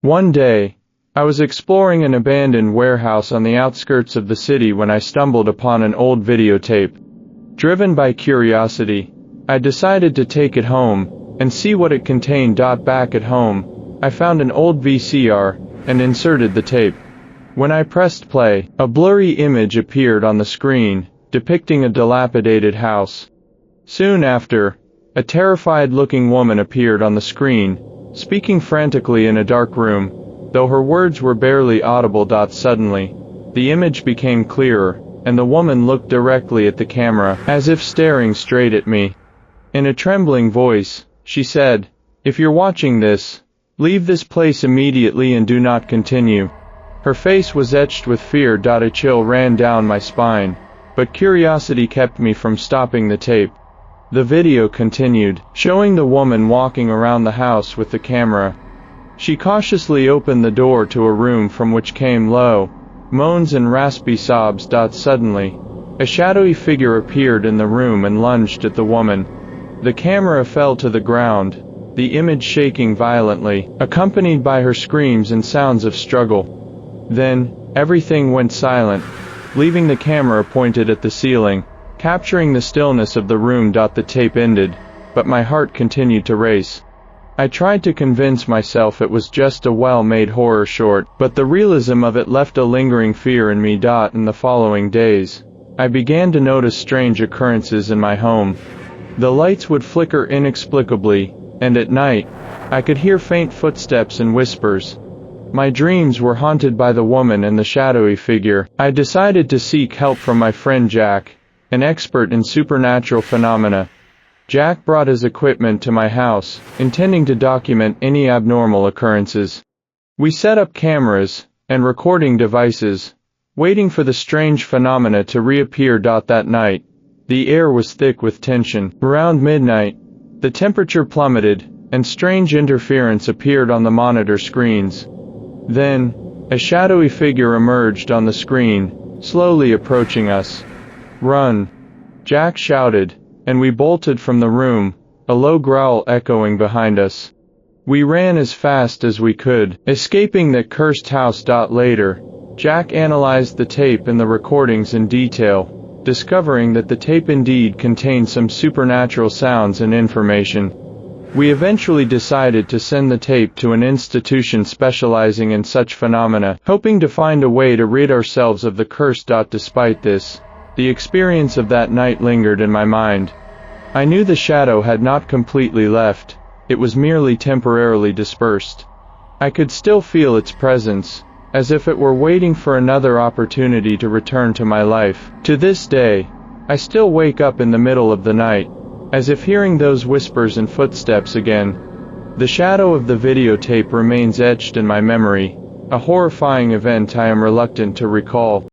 One day, I was exploring an abandoned warehouse on the outskirts of the city when I stumbled upon an old videotape. Driven by curiosity, I decided to take it home and see what it contained. Back at home, I found an old VCR and inserted the tape. When I pressed play, a blurry image appeared on the screen, depicting a dilapidated house. Soon after, a terrified-looking woman appeared on the screen, speaking frantically in a dark room, though her words were barely audible. Suddenly, the image became clearer, and the woman looked directly at the camera, as if staring straight at me. In a trembling voice, she said, "If you're watching this, leave this place immediately and do not continue." Her face was etched with fear. A chill ran down my spine, but curiosity kept me from stopping the tape. The video continued, showing the woman walking around the house with the camera. She cautiously opened the door to a room from which came low moans and raspy sobs. Suddenly, a shadowy figure appeared in the room and lunged at the woman. The camera fell to the ground, the image shaking violently, accompanied by her screams and sounds of struggle. Then, everything went silent, leaving the camera pointed at the ceiling, capturing the stillness of the room. The tape ended, but my heart continued to race. I tried to convince myself it was just a well-made horror short, but the realism of it left a lingering fear in me. In the following days, I began to notice strange occurrences in my home. The lights would flicker inexplicably, and at night, I could hear faint footsteps and whispers. My dreams were haunted by the woman and the shadowy figure. I decided to seek help from my friend Jack, an expert in supernatural phenomena. Jack brought his equipment to my house, intending to document any abnormal occurrences. We set up cameras and recording devices, waiting for the strange phenomena to reappear. That night, the air was thick with tension. Around midnight, the temperature plummeted, and strange interference appeared on the monitor screens. Then, a shadowy figure emerged on the screen, slowly approaching us. "Run!" Jack shouted, and we bolted from the room, a low growl echoing behind us. We ran as fast as we could, escaping that cursed house. Later, Jack analyzed the tape and the recordings in detail, discovering that the tape indeed contained some supernatural sounds and information. We eventually decided to send the tape to an institution specializing in such phenomena, hoping to find a way to rid ourselves of the curse. Despite this, the experience of that night lingered in my mind. I knew the shadow had not completely left, it was merely temporarily dispersed. I could still feel its presence, as if it were waiting for another opportunity to return to my life. To this day, I still wake up in the middle of the night, as if hearing those whispers and footsteps again. The shadow of the videotape remains etched in my memory, a horrifying event I am reluctant to recall.